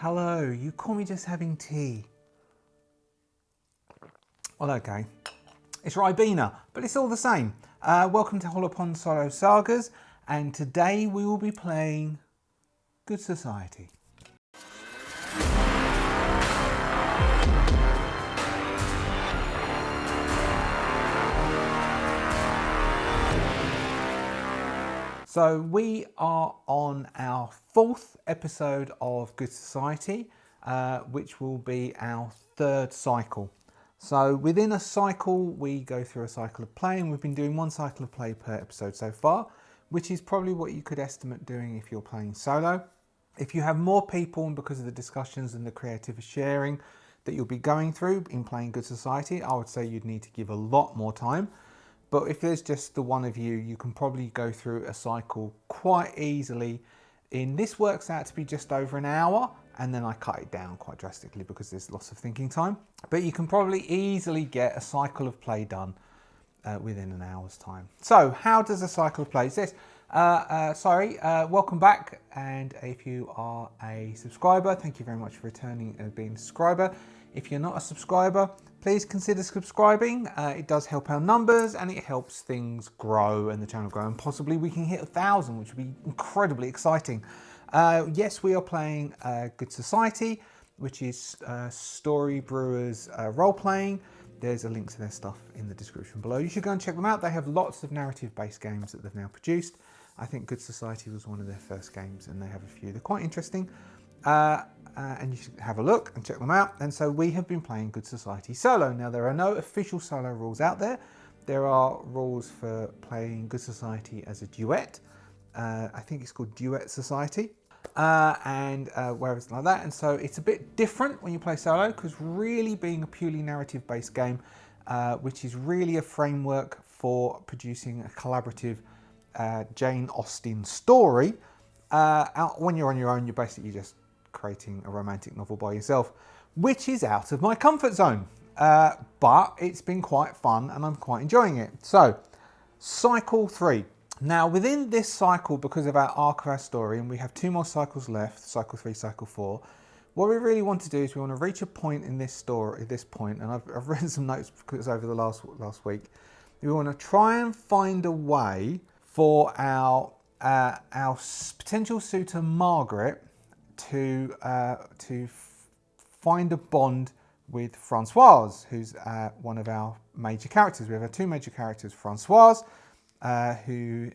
Hello, you call me just having tea. Well, okay. It's Ribena, but it's all the same. Welcome to Hollowponds Solo Sagas, and today we will be playing Good Society. So we are on our fourth episode of Good Society, which will be our third cycle. So within a cycle, we go through a cycle of play, and we've been doing one cycle of play per episode so far, which is probably what you could estimate doing if you're playing solo. If you have more people, and because of the discussions and the creative sharing that you'll be going through in playing Good Society, I would say you'd need to give a lot more time. But if there's just the one of you, you can probably go through a cycle quite easily. This works out to be just over an hour, and then I cut it down quite drastically because there's lots of thinking time. But you can probably easily get a cycle of play done within an hour's time. So how does a cycle of play? It says, welcome back. And if you are a subscriber, thank you very much for returning and being a subscriber. If you're not a subscriber, please consider subscribing. It does help our numbers and it helps things grow and the channel grow, and possibly we can hit 1,000, which would be incredibly exciting. Yes, we are playing Good Society, which is Story Brewers role-playing. There's a link to their stuff in the description below. You should go and check them out. They have lots of narrative-based games that they've now produced. I think Good Society was one of their first games, and they have a few. They're quite interesting. And you should have a look and check them out. And so we have been playing Good Society solo. Now, there are no official solo rules out there. There are rules for playing Good Society as a duet. I think it's called Duet Society, whereas like that. And so it's a bit different when you play solo, because really being a purely narrative-based game, which is really a framework for producing a collaborative Jane Austen story. When you're on your own, you're basically just creating a romantic novel by yourself, which is out of my comfort zone. But it's been quite fun and I'm quite enjoying it. So, cycle 3. Now, within this cycle, because of our arc of our story, and we have 2 more cycles left, cycle 3, cycle 4, what we really want to do is we want to reach a point in this story, at this point, and I've written some notes because over the last week. We want to try and find a way for our potential suitor Margaret to find a bond with Francoise, who's one of our major characters. We have our 2 major characters, Francoise, who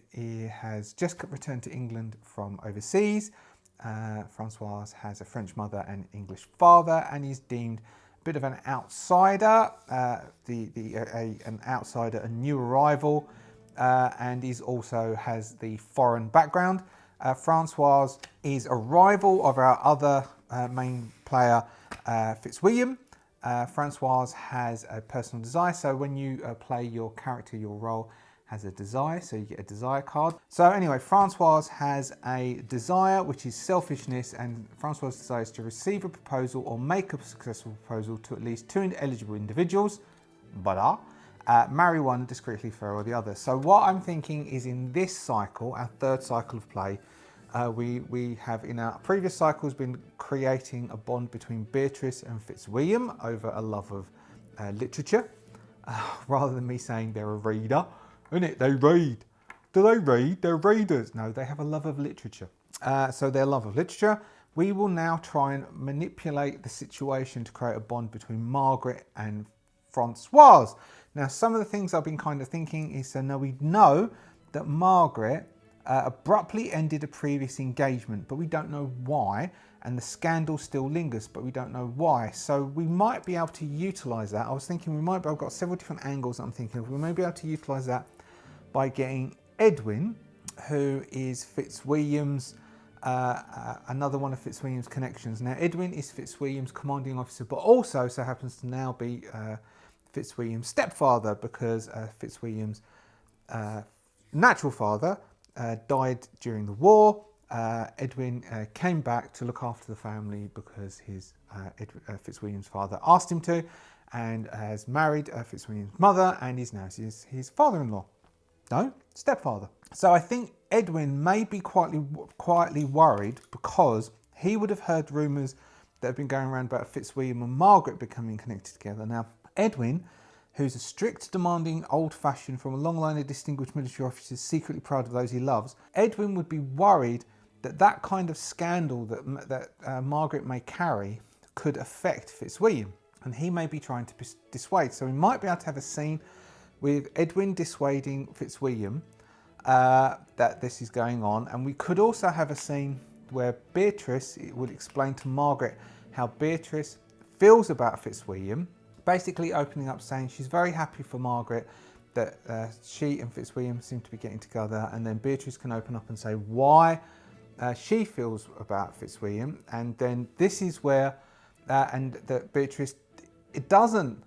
has just returned to England from overseas. Francoise has a French mother and English father, and is deemed a bit of an outsider, an outsider, a new arrival, and is also has the foreign background. Francoise is a rival of our other main player, Fitzwilliam. Francoise has a personal desire, so when you play your character, your role has a desire, so you get a desire card. So anyway, Francoise has a desire, which is selfishness, and Francoise desires to receive a proposal or make a successful proposal to at least 2 eligible individuals, marry one, discreetly farewell the other. So what I'm thinking is, in this cycle, our third cycle of play, we have in our previous cycles been creating a bond between Beatrice and Fitzwilliam over a love of literature, rather than me saying they're a reader. Isn't it? They read. Do they read? They're readers. No, they have a love of literature. So their love of literature. We will now try and manipulate the situation to create a bond between Margaret and Francoise. Now, some of the things I've been kind of thinking is, so now we know that Margaret abruptly ended a previous engagement, but we don't know why, and the scandal still lingers, but we don't know why. So we might be able to utilise that. I was thinking I've got several different angles that I'm thinking of. We may be able to utilise that by getting Edwin, who is Fitzwilliam's, another one of Fitzwilliam's connections. Now, Edwin is Fitzwilliam's commanding officer, but also so happens to now be Fitzwilliam's stepfather, because Fitzwilliam's natural father died during the war. Edwin came back to look after the family because Fitzwilliam's father asked him to, and has married Fitzwilliam's mother, and is now his father-in-law. No, stepfather. So I think Edwin may be quietly worried because he would have heard rumours that have been going around about Fitzwilliam and Margaret becoming connected together. Now, Edwin, who's a strict, demanding, old-fashioned from a long line of distinguished military officers, secretly proud of those he loves, Edwin would be worried that that kind of scandal that Margaret may carry could affect Fitzwilliam, and he may be trying to dissuade. So we might be able to have a scene with Edwin dissuading Fitzwilliam that this is going on, and we could also have a scene where Beatrice would explain to Margaret how Beatrice feels about Fitzwilliam, basically opening up saying she's very happy for Margaret that she and Fitzwilliam seem to be getting together, and then Beatrice can open up and say why she feels about Fitzwilliam, and then this is where and that Beatrice, it doesn't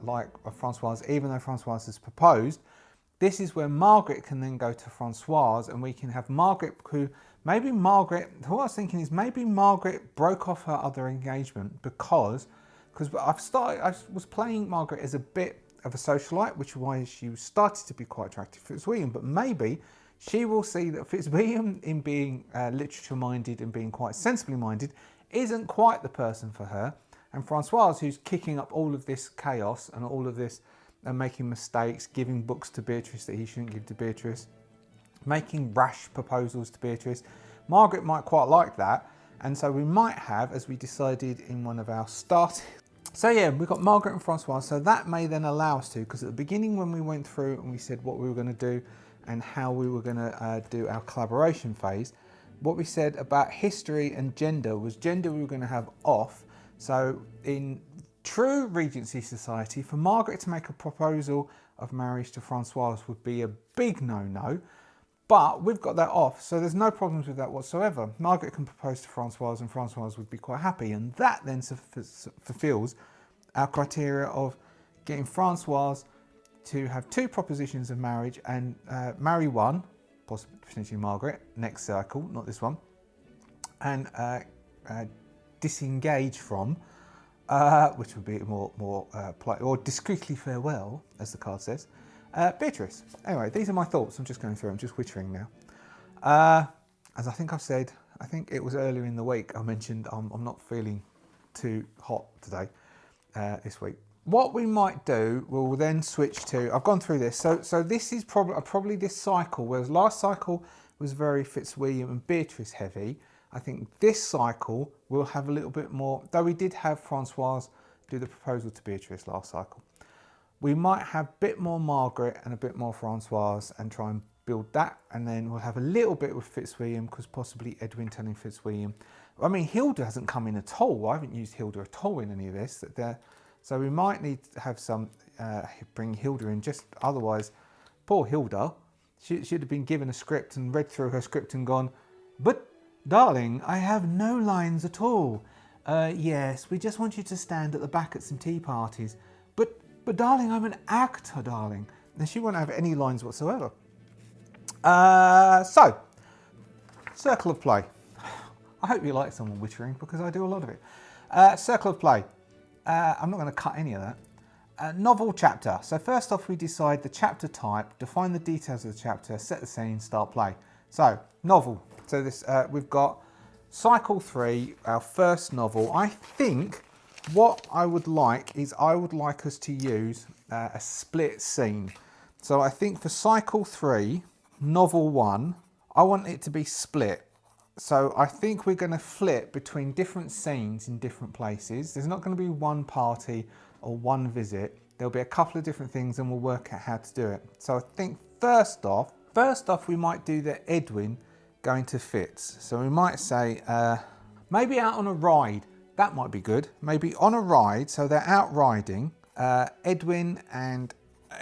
like Francoise, even though Francoise has proposed. This is where Margaret can then go to Francoise, and we can have Margaret, who what I was thinking is maybe Margaret broke off her other engagement because I was playing Margaret as a bit of a socialite, which is why she started to be quite attractive to Fitzwilliam, but maybe she will see that Fitzwilliam, in being literature minded and being quite sensibly minded, isn't quite the person for her, and Francoise, who's kicking up all of this chaos and all of this and making mistakes, giving books to Beatrice that he shouldn't give to Beatrice, making rash proposals to Beatrice. Margaret might quite like that, and so we might have, as we decided in one of our start. So yeah, we've got Margaret and Francoise, so that may then allow us to, because at the beginning when we went through and we said what we were going to do and how we were going to do our collaboration phase, what we said about history and gender was gender we were going to have off. So in true Regency society, for Margaret to make a proposal of marriage to Francoise would be a big no-no, but we've got that off, so there's no problems with that whatsoever. Margaret can propose to Francoise and Francoise would be quite happy, and that then fulfills our criteria of getting Francoise to have 2 propositions of marriage and marry one, possibly potentially Margaret, next cycle, not this one, and disengage from, which would be more polite, or discreetly farewell, as the card says, Beatrice. Anyway, these are my thoughts. I'm just going through, I'm just whittering now. As I think I've said, I think it was earlier in the week I mentioned I'm not feeling too hot today, this week. What we might do, we'll then switch to, I've gone through this, so this is probably this cycle, whereas last cycle was very Fitzwilliam and Beatrice heavy. I think this cycle will have a little bit more, though we did have Francoise do the proposal to Beatrice last cycle. We might have a bit more Margaret and a bit more Francoise and try and build that, and then we'll have a little bit with Fitzwilliam, because possibly Edwin telling Fitzwilliam. I mean, Hilda hasn't come in at all. I haven't used Hilda at all in any of this. So we might need to have some, bring Hilda in, just otherwise, poor Hilda, she'd have been given a script and read through her script and gone, but darling, I have no lines at all. Yes, we just want you to stand at the back at some tea parties. But darling, I'm an actor, darling. And she won't have any lines whatsoever. So, circle of play. I hope you like someone wittering, because I do a lot of it. Circle of play. I'm not going to cut any of that. Novel chapter. So first off, we decide the chapter type, define the details of the chapter, set the scene, start play. So, novel. So this we've got cycle 3, our first novel. I think what I would like is I would like us to use a split scene. So I think for cycle 3, novel 1, I want it to be split. So I think we're going to flip between different scenes in different places. There's not going to be one party or one visit. There'll be a couple of different things and we'll work out how to do it. So I think first off we might do the Edwin going to Fitz. So we might say maybe out on a ride. That might be good. Maybe on a ride, so they're out riding. Edwin and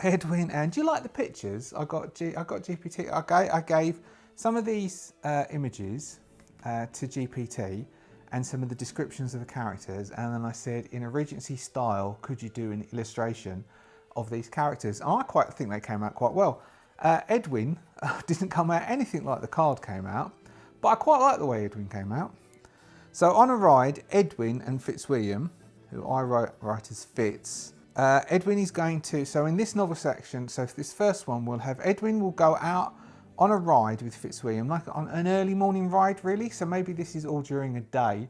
do you like the pictures? I got GPT. I gave some of these images to GPT and some of the descriptions of the characters, and then I said, in a Regency style, could you do an illustration of these characters? And I quite think they came out quite well. Edwin didn't come out anything like the card came out, but I quite like the way Edwin came out. So on a ride, Edwin and Fitzwilliam, who I write as Fitz, Edwin is going to, so in this novel section, so for this first one, we'll have Edwin will go out on a ride with Fitzwilliam, like on an early morning ride really. So maybe this is all during a day,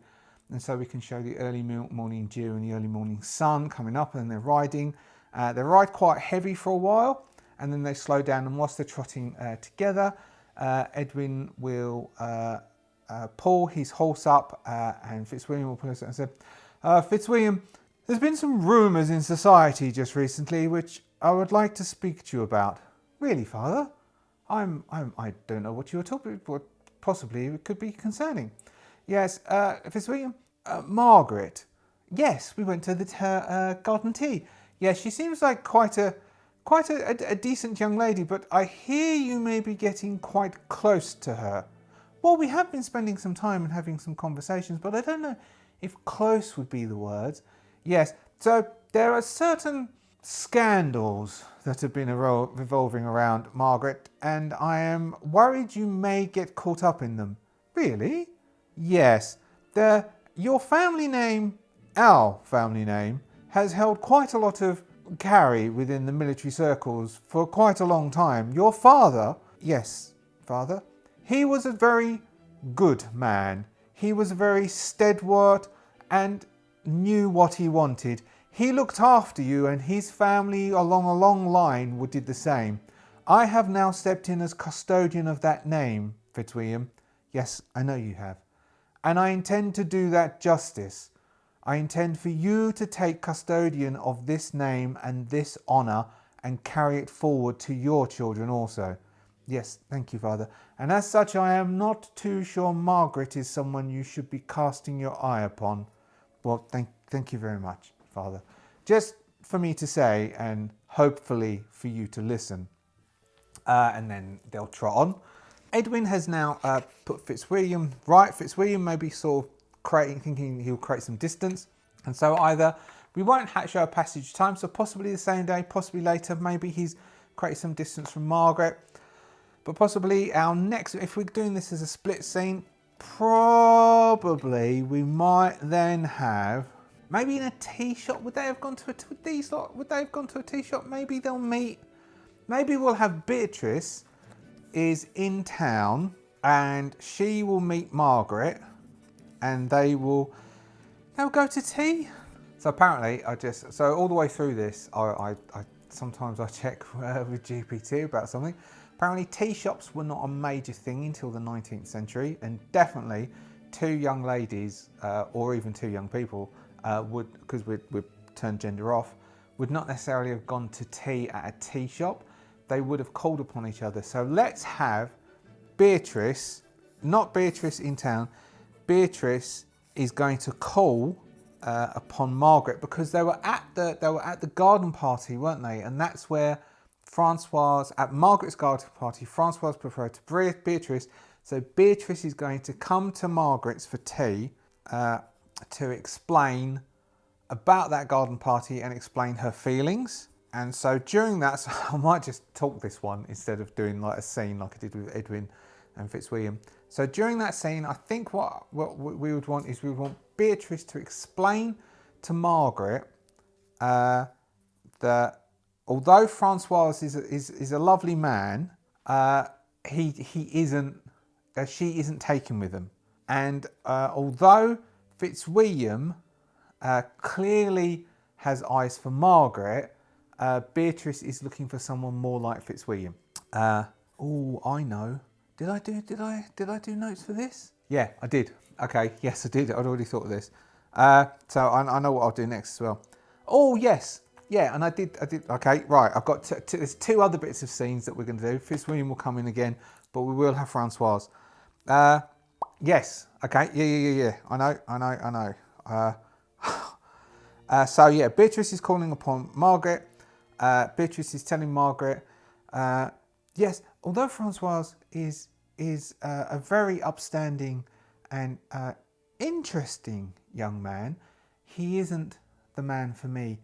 and so we can show the early morning dew and the early morning sun coming up, and they're riding. They ride quite heavy for a while, and then they slow down, and whilst they're trotting together, Edwin will pull his horse up, and Fitzwilliam will pull his up and say, Fitzwilliam, there's been some rumours in society just recently which I would like to speak to you about. Really, Father? I don't know what you were talking about. Possibly it could be concerning. Yes, Fitzwilliam, Margaret. Yes, we went to her garden tea. Yes, she seems like quite a decent young lady, but I hear you may be getting quite close to her. Well, we have been spending some time and having some conversations, but I don't know if close would be the words. Yes, so there are certain scandals that have been revolving around Margaret, and I am worried you may get caught up in them. Really? Yes. Your family name, our family name, has held quite a lot of carry within the military circles for quite a long time. Your father, yes, Father, he was a very good man. He was very steadward and knew what he wanted. He looked after you, and his family along a long line did the same. I have now stepped in as custodian of that name, Fitzwilliam. Yes, I know you have. And I intend to do that justice. I intend for you to take custodian of this name and this honour and carry it forward to your children also. Yes, thank you, Father. And as such, I am not too sure Margaret is someone you should be casting your eye upon. Well, thank you very much, Father. Just for me to say, and hopefully for you to listen. And then they'll trot on. Edwin has now put Fitzwilliam right. Fitzwilliam maybe sort of thinking he'll create some distance. And so either we won't show a passage time, so possibly the same day, possibly later, maybe he's created some distance from Margaret. But possibly our next, if we're doing this as a split scene, probably we might then have, maybe in a tea shop. Would they have gone to a tea shop? Maybe they'll meet. Maybe we'll have Beatrice is in town and she will meet Margaret, and they'll go to tea. So apparently all the way through this, I sometimes I check with GPT about something. Apparently tea shops were not a major thing until the 19th century, and definitely two young ladies or even two young people would, because we've turned gender off, would not necessarily have gone to tea at a tea shop. They would have called upon each other. So let's have Beatrice, not Beatrice in town. Beatrice is going to call upon Margaret, because they were at the garden party, weren't they? And that's where Francoise, at Margaret's garden party, Francoise preferred to Beatrice. So Beatrice is going to come to Margaret's for tea to explain about that garden party and explain her feelings. And so during that, so I might just talk this one instead of doing like a scene like I did with Edwin and Fitzwilliam. So during that scene, I think what we would want is we would want Beatrice to explain to Margaret that although Francois is a lovely man, she isn't taken with him. And although Fitzwilliam clearly has eyes for Margaret, Beatrice is looking for someone more like Fitzwilliam. Oh, I know. Did I do notes for this? Yeah, I did. Okay, yes, I did. I'd already thought of this. So I know what I'll do next as well. Oh, yes. Yeah, and I did. Okay, right. I've got there's two other bits of scenes that we're going to do. Fitzwilliam will come in again, but we will have Francoise. Yes. Okay. Yeah. I know. So yeah, Beatrice is calling upon Margaret. Beatrice is telling Margaret, yes, although Francoise is a very upstanding and interesting young man, he isn't the man for me.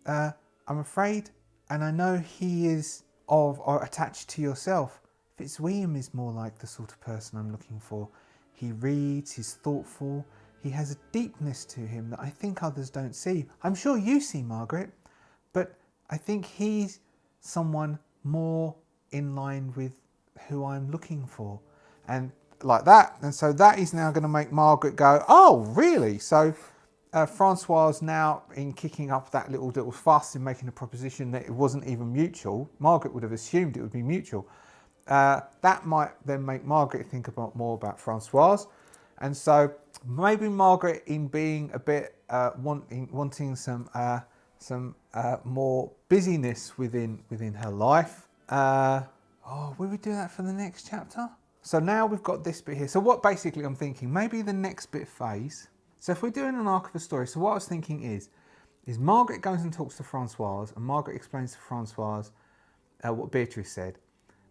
I'm afraid, and I know he is or attached to yourself. Fitzwilliam is more like the sort of person I'm looking for. He reads, he's thoughtful, he has a deepness to him that I think others don't see. I'm sure you see, Margaret, but I think he's someone more in line with who I'm looking for. And like that. And so that is now going to make Margaret go, oh, really? So Francoise now, in kicking up that little fuss in making a proposition that it wasn't even mutual, Margaret would have assumed it would be mutual. That might then make Margaret think more about Francoise. And so maybe Margaret, in being a bit wanting some more busyness within her life. Will we do that for the next chapter? So now we've got this bit here. So what basically I'm thinking, maybe the next bit phase. So if we're doing an arc of a story, so what I was thinking is Margaret goes and talks to Francoise, and Margaret explains to Francoise what Beatrice said,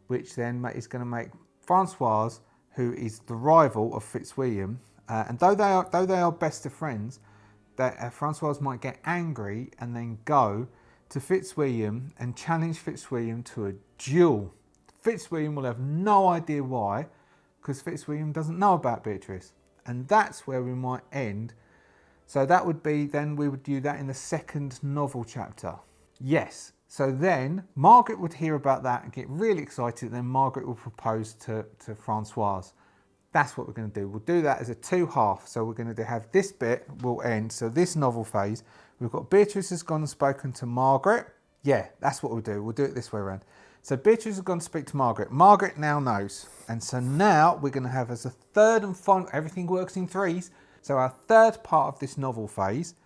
which then is going to make Francoise, who is the rival of Fitzwilliam, and though they are best of friends, that Francoise might get angry and then go to Fitzwilliam and challenge Fitzwilliam to a duel. Fitzwilliam will have no idea why, because Fitzwilliam doesn't know about Beatrice. And that's where we might end. So that would be, then we would do that in the second novel chapter. Yes. So then Margaret would hear about that and get really excited. And then Margaret will propose to Francoise. That's what we're going to do. We'll do that as a 2/2. So we're going to have this bit will end. So this novel phase, we've got Beatrice has gone and spoken to Margaret. Yeah, that's what we'll do. We'll do it this way around. So Beatrice has gone to speak to Margaret. Margaret now knows. And so now we're going to have as a third and final, everything works in threes. So our third part of this novel phase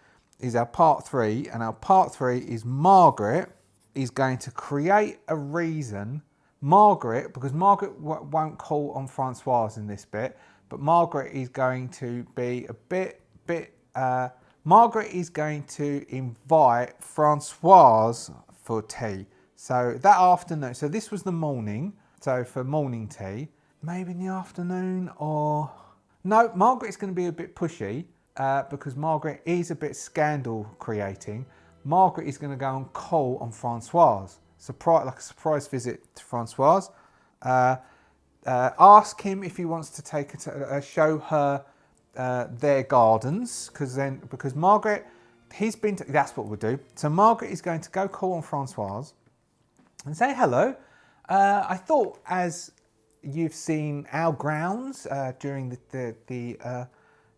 is our part 3. And our part 3 is Margaret is going to create a reason. Margaret, because Margaret won't call on Francoise in this bit, but Margaret is going to be a bit, Margaret is going to invite Francoise for tea. So that afternoon, so this was the morning, so for morning tea, maybe in the afternoon or... No, Margaret's going to be a bit pushy because Margaret is a bit scandal creating. Margaret is going to go and call on Francoise, like a surprise visit to Francoise. Ask him if he wants to take show her their gardens, because Margaret, that's what we'll do. So Margaret is going to go call on Francoise and say hello. I thought, as you've seen our grounds during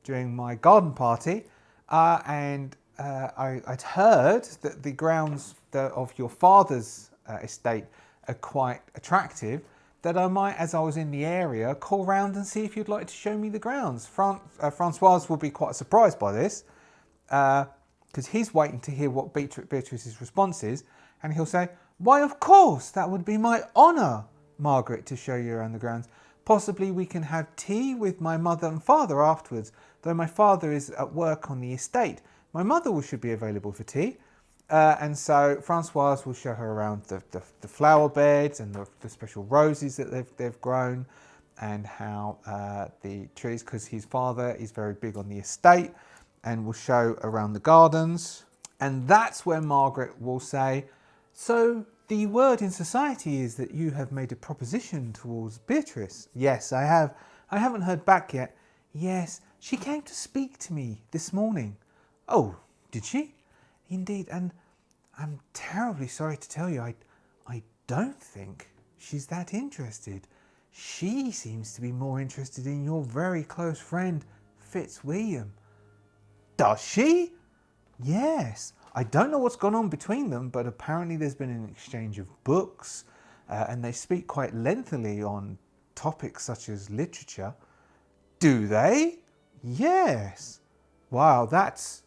during my garden party, and I'd heard that the grounds of your father's estate are quite attractive, that I might, as I was in the area, call round and see if you'd like to show me the grounds. Francoise will be quite surprised by this, because he's waiting to hear what Beatrice's response is, and he'll say, why, of course, that would be my honour, Margaret, to show you around the grounds. Possibly we can have tea with my mother and father afterwards, though my father is at work on the estate. My mother should be available for tea. And so Francoise will show her around the flower beds and the special roses that they've grown, and how the trees, because his father is very big on the estate, and will show around the gardens. And that's where Margaret will say, so the word in society is that you have made a proposition towards Beatrice. Yes, I have. I haven't heard back yet. Yes, she came to speak to me this morning. Oh, did she? Indeed, and I'm terribly sorry to tell you, I don't think she's that interested. She seems to be more interested in your very close friend, Fitzwilliam. Does she? Yes. I don't know what's gone on between them, but apparently there's been an exchange of books, and they speak quite lengthily on topics such as literature. Do they? Yes. Wow, that's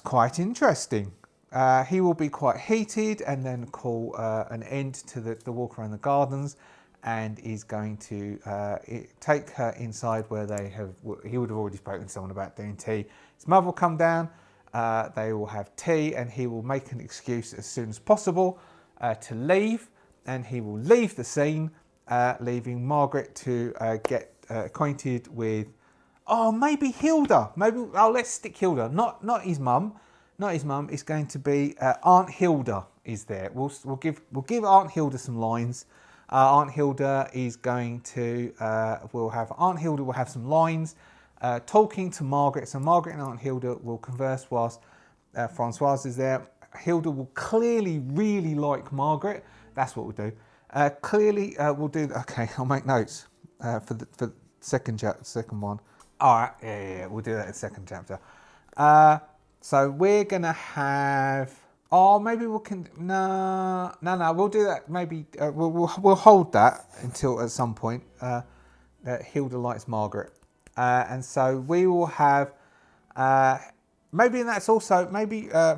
quite interesting. He will be quite heated and then call an end to the walk around the gardens, and is going to take her inside where he would have already spoken to someone about doing tea. His mother will come down, they will have tea, and he will make an excuse as soon as possible to leave, and he will leave the scene, leaving Margaret to get acquainted with, maybe Hilda. Let's stick Hilda. Not his mum. Not his mum. It's going to be Aunt Hilda is there. We'll give Aunt Hilda some lines. Aunt Hilda is going to Aunt Hilda will have some lines talking to Margaret. So Margaret and Aunt Hilda will converse whilst Francoise is there. Hilda will clearly really like Margaret. That's what we'll do. Clearly, we'll do. Okay, I'll make notes for the second one. All right, yeah, we'll do that in the second chapter. So we're gonna have. Oh, maybe we can. No. We'll do that. Maybe we'll hold that until at some point. Hilda likes Margaret, and so we will have. Maybe that's also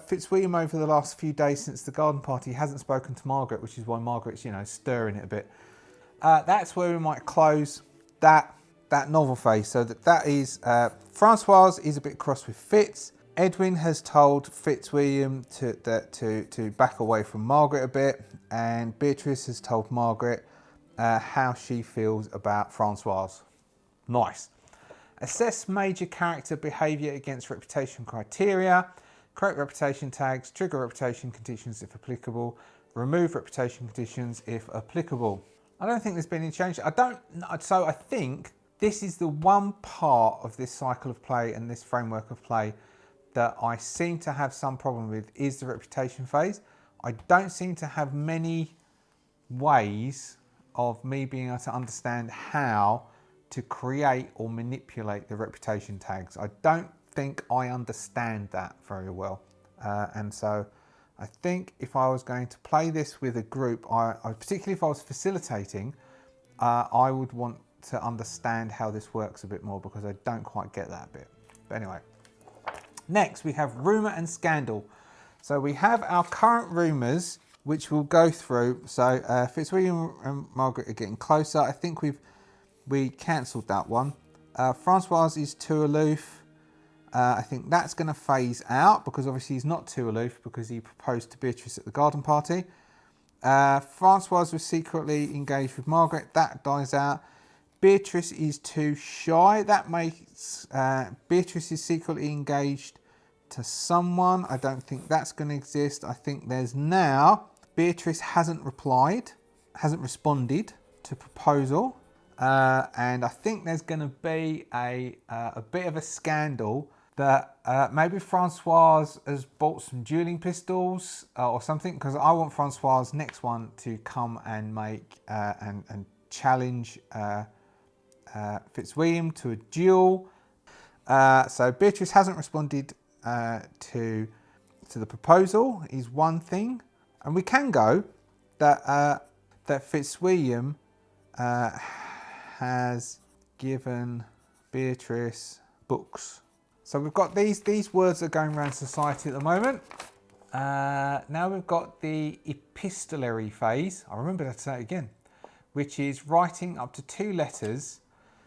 Fitzwilliam over the last few days since the garden party hasn't spoken to Margaret, which is why Margaret's stirring it a bit. That's where we might close that novel phase. So that is Francoise is a bit cross with Fitz. Edwin has told Fitzwilliam to back away from Margaret a bit, and Beatrice has told Margaret how she feels about Francoise. Nice. Assess major character behaviour against reputation criteria. Create reputation tags. Trigger reputation conditions if applicable. Remove reputation conditions if applicable. I don't think there's been any change. So I think this is the one part of this cycle of play and this framework of play that I seem to have some problem with is the reputation phase. I don't seem to have many ways of me being able to understand how to create or manipulate the reputation tags. I don't think I understand that very well. And so I think if I was going to play this with a group, particularly if I was facilitating, I would want to understand how this works a bit more because I don't quite get that bit. But anyway, next we have rumour and scandal. So we have our current rumours, which we'll go through. So Fitzwilliam and Margaret are getting closer. I think we cancelled that one. Francoise is too aloof. I think that's going to phase out because obviously he's not too aloof because he proposed to Beatrice at the garden party. Francoise was secretly engaged with Margaret. That dies out. Beatrice is too shy. That makes Beatrice is secretly engaged to someone. I don't think that's going to exist. I think there's now Beatrice hasn't responded to proposal. And I think there's going to be a bit of a scandal that maybe Francoise has bought some dueling pistols or something, because I want Francoise next one to come and make and challenge Fitzwilliam to a duel. So Beatrice hasn't responded to the proposal is one thing, and we can go that Fitzwilliam has given Beatrice books. So we've got these words that are going around society at the moment. Now we've got the epistolary phase. I remember that to say it again, which is writing up to 2 letters.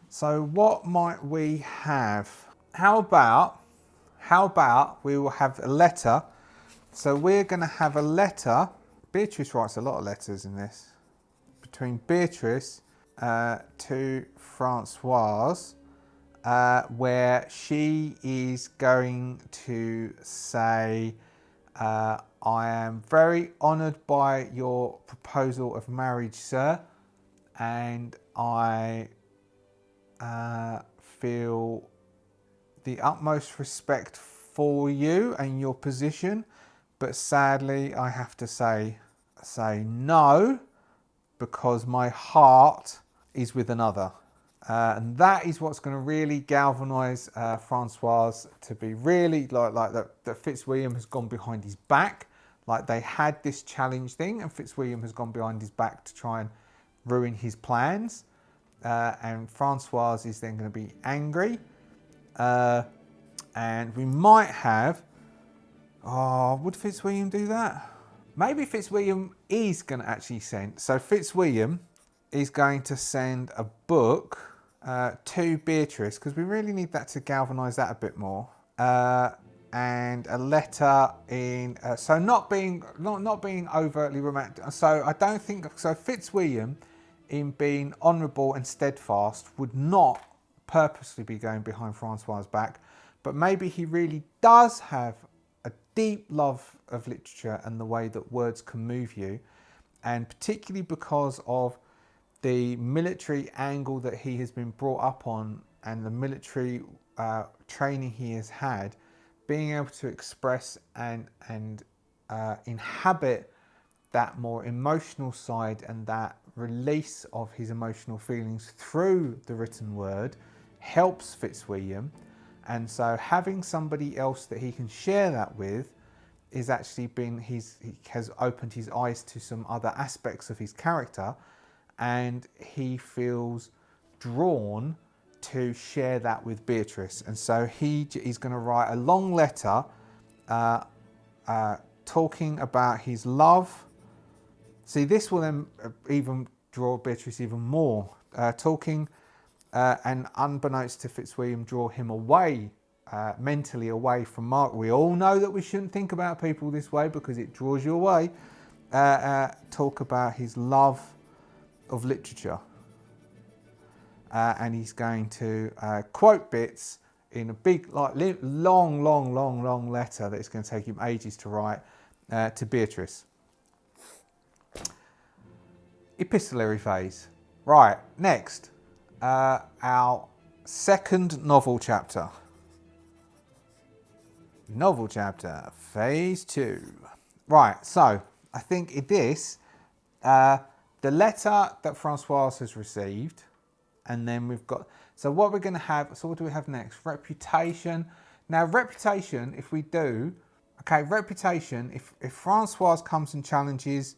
So what might we have? How about we will have a letter. So we're going to have a letter. Beatrice writes a lot of letters in this. Between Beatrice to Francoise, where she is going to say, I am very honoured by your proposal of marriage, sir, and I feel the utmost respect for you and your position, but sadly I have to say no, because my heart is with another. And that is what's going to really galvanise Francoise to be really like that Fitzwilliam has gone behind his back. Like they had this challenge thing and Fitzwilliam has gone behind his back to try and ruin his plans. And Francoise is then going to be angry. And we might have... would Fitzwilliam do that? Maybe Fitzwilliam is going to actually send... So Fitzwilliam is going to send a book to Beatrice, because we really need that to galvanise that a bit more. And a letter in... so not being overtly romantic. So I don't think... So Fitzwilliam, in being honourable and steadfast, would not purposely be going behind Francois' back. But maybe he really does have a deep love of literature and the way that words can move you. And particularly because of the military angle that he has been brought up on and the military training he has had, being able to express and inhabit that more emotional side and that release of his emotional feelings through the written word helps Fitzwilliam. And so having somebody else that he can share that with is actually he has opened his eyes to some other aspects of his character, and he feels drawn to share that with Beatrice. And so he's going to write a long letter talking about his love. See, this will then even draw Beatrice even more, and unbeknownst to Fitzwilliam, draw him away, mentally away from Mark. We all know that we shouldn't think about people this way because it draws you away. Talk about his love of literature. And he's going to quote bits in a big, long letter that it's going to take him ages to write to Beatrice. Epistolary phase. Right, next, our second novel chapter. Novel chapter, phase 2. Right, so I think in this, the letter that Francoise has received, and then we've got, so what we're going to have, so what do we have next? Reputation. Now, reputation, if we do, okay, reputation, if Francoise comes and challenges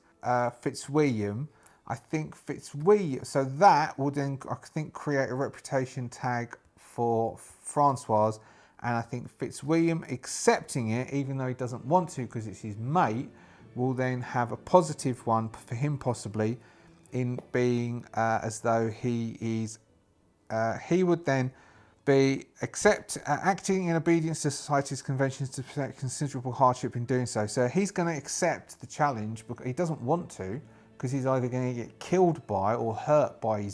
Fitzwilliam, I think Fitzwilliam, so that will then, I think, create a reputation tag for Francoise, and I think Fitzwilliam accepting it, even though he doesn't want to because it's his mate, will then have a positive one for him possibly, in being as though he is, he would then be acting in obedience to society's conventions to protect considerable hardship in doing so. So he's going to accept the challenge because he doesn't want to, because he's either going to get killed by or hurt by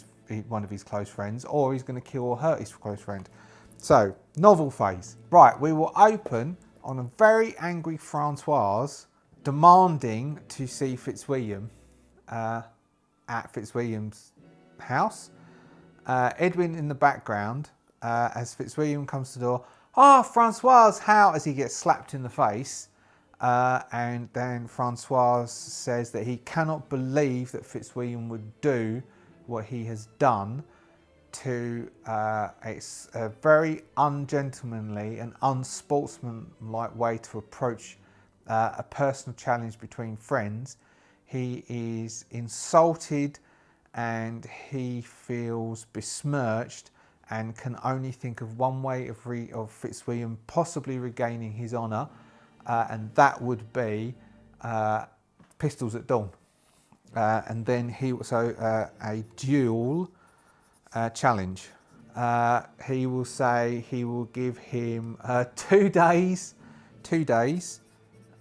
one of his close friends, or he's going to kill or hurt his close friend. So, novel phase. Right, we will open on a very angry Francoise demanding to see Fitzwilliam at Fitzwilliam's house. Edwin in the background, as Fitzwilliam comes to the door. "Ah, Francoise, how?" as he gets slapped in the face. And then Francoise says that he cannot believe that Fitzwilliam would do what he has done to, it's a very ungentlemanly and unsportsmanlike way to approach a personal challenge between friends. He is insulted and he feels besmirched and can only think of one way of Fitzwilliam possibly regaining his honour, and that would be pistols at dawn. And then a duel challenge. He will say he will give him 2 days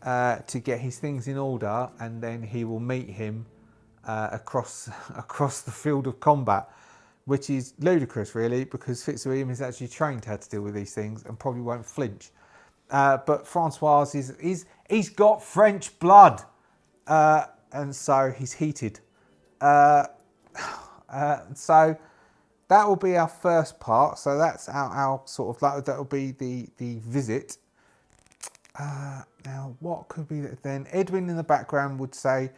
to get his things in order, and then he will meet him across the field of combat, which is ludicrous really, because Fitzwilliam is actually trained how to deal with these things and probably won't flinch. But Francoise he's got French blood, and so he's heated. So that will be our first part. So that's our sort of, that will be the visit. Now, what could be then? Edwin in the background would say,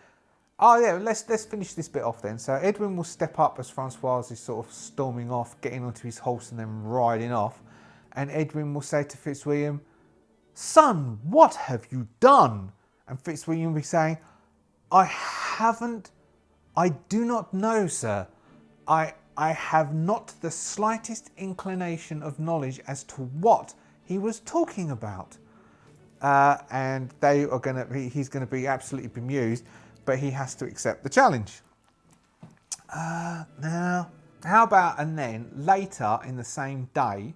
"Oh yeah, let's finish this bit off then." So Edwin will step up as Francoise is sort of storming off, getting onto his horse and then riding off, and Edwin will say to Fitzwilliam, "Son, what have you done?" And Fitzwilliam will be saying, I do not know, sir. I have not the slightest inclination of knowledge as to what he was talking about." And he's going to be absolutely bemused, but he has to accept the challenge. Now, how about, and then later in the same day,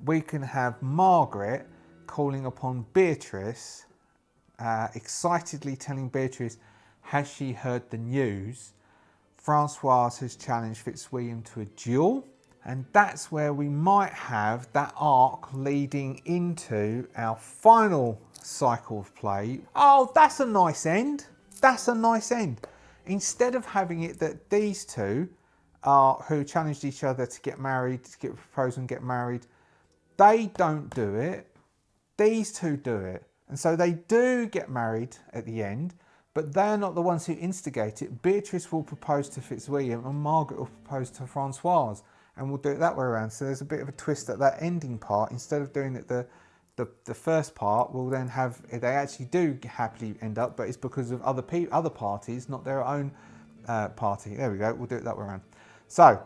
we can have Margaret calling upon Beatrice, excitedly telling Beatrice, has she heard the news? Francoise has challenged Fitzwilliam to a duel, and that's where we might have that arc leading into our final cycle of play. Oh, that's a nice end. That's a nice end. Instead of having it that these two who challenged each other to get married, to get proposed and get married, they don't do it. These two do it. And so they do get married at the end, but they're not the ones who instigate it. Beatrice will propose to Fitzwilliam and Margaret will propose to Francoise, and we'll do it that way around. So there's a bit of a twist at that ending part. Instead of doing it the first part, we'll then have, they actually do happily end up, but it's because of other parties, not their own party. There we go, we'll do it that way around. So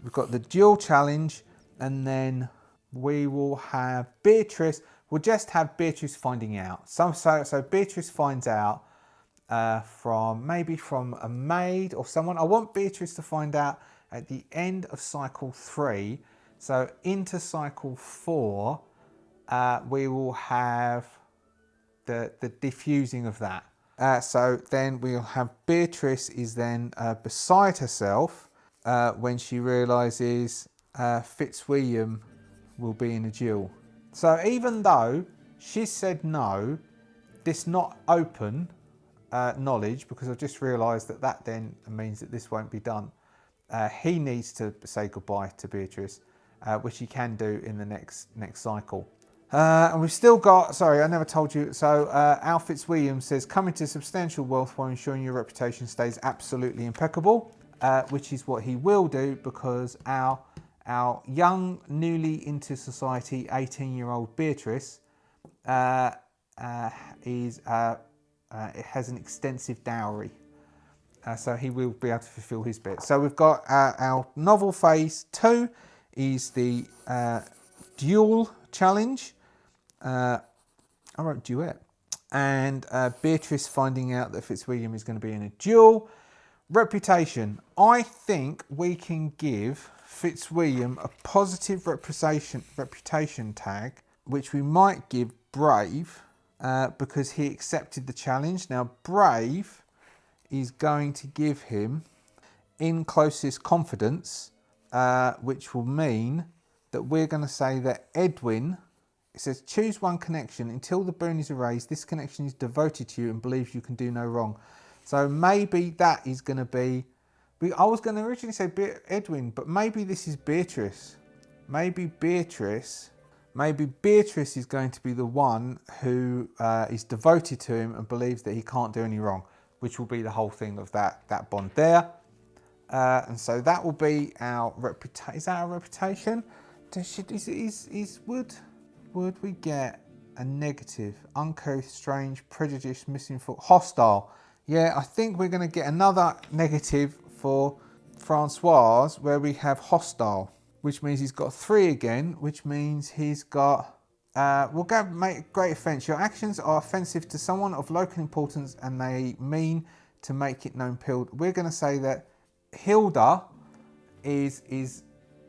we've got the duel challenge, and then we will have Beatrice. We'll just have Beatrice finding out. So Beatrice finds out maybe from a maid or someone. I want Beatrice to find out at the end of cycle 3. So into cycle 4, we will have the diffusing of that. So then we'll have Beatrice is then beside herself when she realises Fitzwilliam will be in a duel. So even though she said no, this not open knowledge, because I've just realised that then means that this won't be done. He needs to say goodbye to Beatrice, which he can do in the next cycle. And we've still got, sorry, I never told you. So Al Fitzwilliam says, come into substantial wealth while ensuring your reputation stays absolutely impeccable, which is what he will do, because our young, newly into society 18-year-old Beatrice has an extensive dowry. So he will be able to fulfill his bit. So we've got our novel phase 2 is the duel challenge. I wrote duet. And Beatrice finding out that Fitzwilliam is going to be in a duel. Reputation. I think we can give Fitzwilliam a positive reputation tag, which we might give brave, because he accepted the challenge. Now, brave is going to give him in closest confidence, which will mean that we're going to say that Edwin, it says, choose one connection. Until the boon is erased, this connection is devoted to you and believes you can do no wrong. So maybe that is going to be, I was going to originally say Edwin, but maybe this is Beatrice. Maybe Beatrice is going to be the one who is devoted to him and believes that he can't do any wrong, which will be the whole thing of that bond there. And so that will be our reputation. Is that our reputation? Would we get a negative? Uncouth, strange, prejudiced, misinformed, hostile. Yeah, I think we're going to get another negative for Francoise, where we have hostile, which means he's got 3 again, which means he's got, we'll go make great offence. Your actions are offensive to someone of local importance and they mean to make it known. We're going to say that Hilda is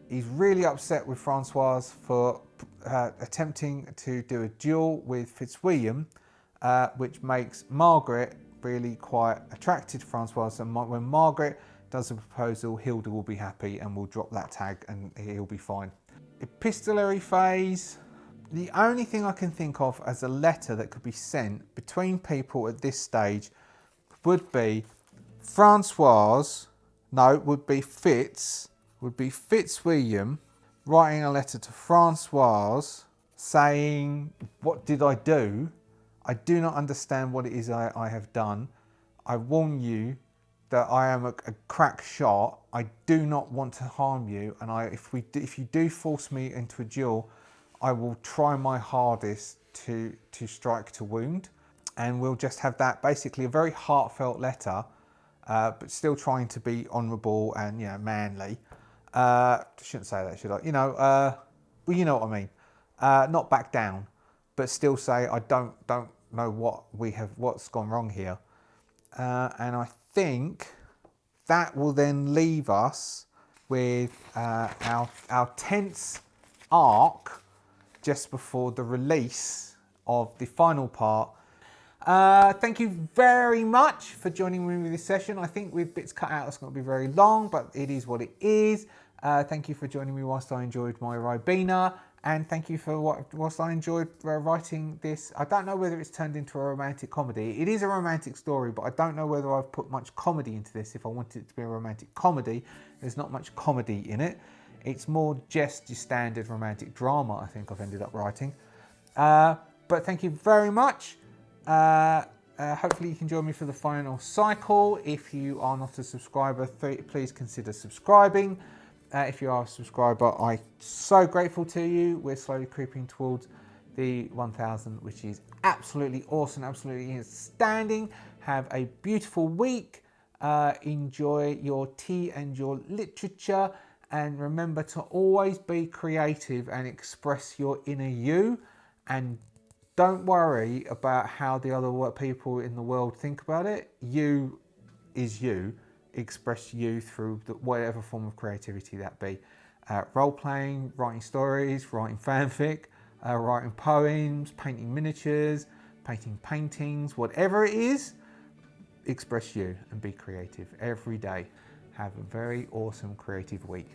really upset with Francoise for attempting to do a duel with Fitzwilliam, which makes Margaret really quite attracted to Francoise. And when Margaret does a proposal, Hilda will be happy and will drop that tag and he'll be fine. Epistolary phase. The only thing I can think of as a letter that could be sent between people at this stage would be Fitzwilliam writing a letter to Francoise saying, what did I do? I do not understand what it is I have done. I warn you that I am a crack shot. I do not want to harm you, and if you do force me into a duel, I will try my hardest to strike to wound. And we'll just have that, basically a very heartfelt letter, but still trying to be honourable and manly. Shouldn't say that, should I? Well, you know what I mean. Not back down, but still say I don't know what's gone wrong here. And I think that will then leave us with our tense arc just before the release of the final part. Thank you very much for joining me with this session. I think with bits cut out, it's going to be very long, but it is what it is. Thank you for joining me whilst I enjoyed my Ribena, and thank you for whilst I enjoyed writing this. I don't know whether it's turned into a romantic comedy. It is a romantic story, but I don't know whether I've put much comedy into this. If I wanted it to be a romantic comedy, there's not much comedy in it. It's more just your standard romantic drama, I think I've ended up writing. But thank you very much. hopefully you can join me for the final cycle. If you are not a subscriber, please consider subscribing. If you are a subscriber, I'm so grateful to you. We're slowly creeping towards the 1,000, which is absolutely awesome, absolutely outstanding. Have a beautiful week. Enjoy your tea and your literature. And remember to always be creative and express your inner you. And don't worry about how the other people in the world think about it. You is you. Express you through whatever form of creativity that be. Role playing, writing stories, writing fanfic, writing poems, painting miniatures, painting paintings, whatever it is, express you and be creative every day. Have a very awesome creative week.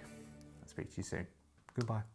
I'll speak to you soon. Goodbye.